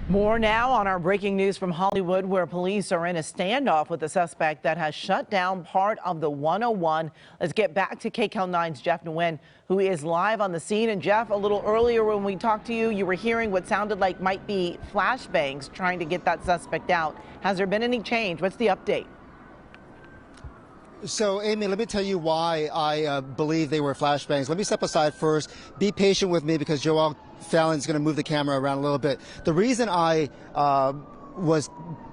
More now on our breaking news from Hollywood, where police are in a standoff with a suspect that has shut down part of the 101. Let's get back to KCAL 9's Jeff Nguyen, who is live on the scene. And Jeff, a little earlier when we talked to you, you were hearing what sounded like might be flashbangs trying to get that suspect out. Has there been any change? What's the update? So, Amy, let me tell you why I believe they were flashbangs. Let me step aside first. Be patient with me because Joel Fallon's going to move the camera around a little bit. The reason I was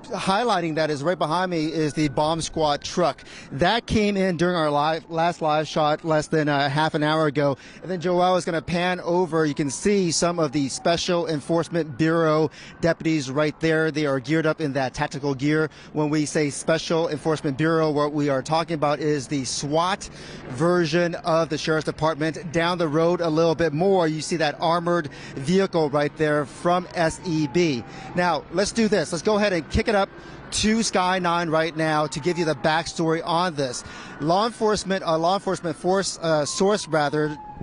highlighting that is right behind me is the bomb squad truck. That came in during our last live shot less than half an hour ago. And then Joel is going to pan over. You can see some of the Special Enforcement Bureau deputies right there. They are geared up in that tactical gear. When we say Special Enforcement Bureau, what we are talking about is the SWAT version of the Sheriff's Department. Down the road a little bit more, you see that armored vehicle right there from SEB. Now, let's do this. Let's go ahead and kick it up to Sky 9 right now to give you the backstory on this. Law enforcement source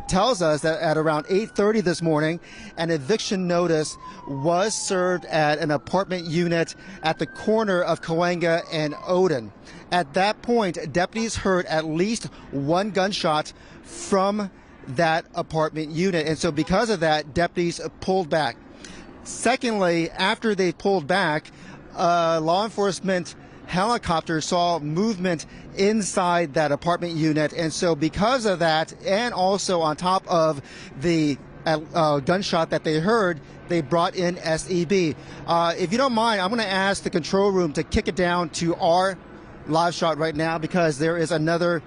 tells us that at around 8:30 this morning, an eviction notice was served at an apartment unit at the corner of Cahuenga and Odin. At that point, deputies heard at least one gunshot from that apartment unit, and so because of that, deputies pulled back. Secondly, after they pulled back, law enforcement helicopter saw movement inside that apartment unit. And so because of that, and also on top of the gunshot that they heard, they brought in SEB. If you don't mind, I'm going to ask the control room to kick it down to our live shot right now because there is another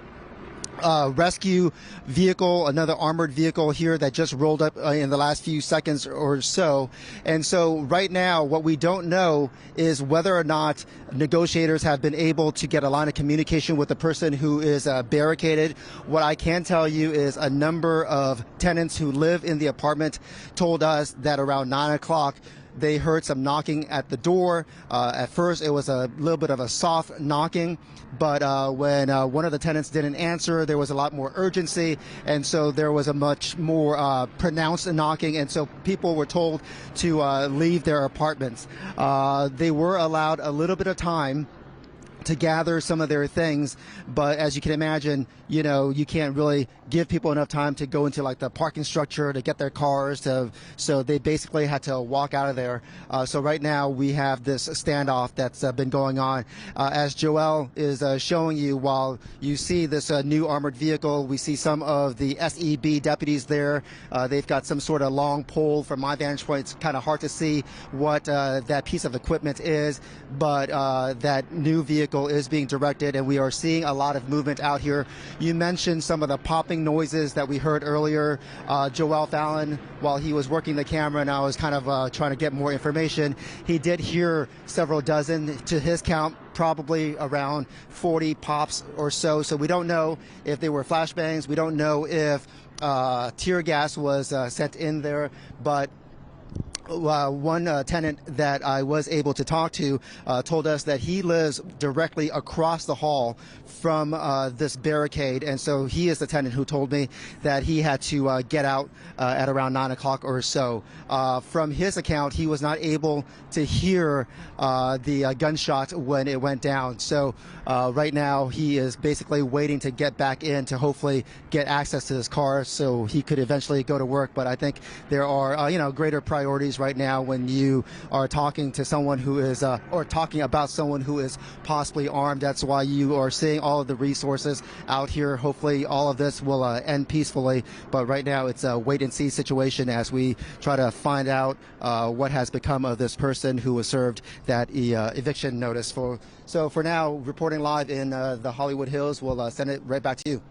rescue vehicle, another armored vehicle here that just rolled up in the last few seconds or so. And so right now, what we don't know is whether or not negotiators have been able to get a line of communication with the person who is barricaded. What I can tell you is a number of tenants who live in the apartment told us that around 9 o'clock, they heard some knocking at the door. At first, it was a little bit of a soft knocking, but when one of the tenants didn't answer, there was a lot more urgency, and so there was a much more pronounced knocking, and so people were told to leave their apartments. They were allowed a little bit of time to gather some of their things, but as you can imagine, you know, you can't really give people enough time to go into like the parking structure to get their cars so they basically had to walk out of there. So right now we have this standoff that's been going on. As Joel is showing you, while you see this new armored vehicle, we see some of the SEB deputies there. They've got some sort of long pole. From my vantage point, it's kind of hard to see what that piece of equipment is, but that new vehicle is being directed, and we are seeing a lot of movement out here. You mentioned some of the popping noises that we heard earlier. Joel Fallon, while he was working the camera and I was kind of trying to get more information, he did hear several dozen, to his count, probably around 40 pops or so. So we don't know if they were flashbangs. We don't know if tear gas was sent in there, but one tenant that I was able to talk to told us that he lives directly across the hall from this barricade, and so he is the tenant who told me that he had to get out at around 9 o'clock or so. From his account, he was not able to hear the gunshot when it went down. So right now he is basically waiting to get back in to hopefully get access to his car so he could eventually go to work. But I think there are greater priorities right now when you are talking to someone who is or talking about someone who is possibly armed. That's why you are seeing all of the resources out here. Hopefully all of this will end peacefully, but right now it's a wait and see situation as we try to find out what has become of this person who was served that eviction notice. So for now, reporting live in the Hollywood Hills, we'll send it right back to you.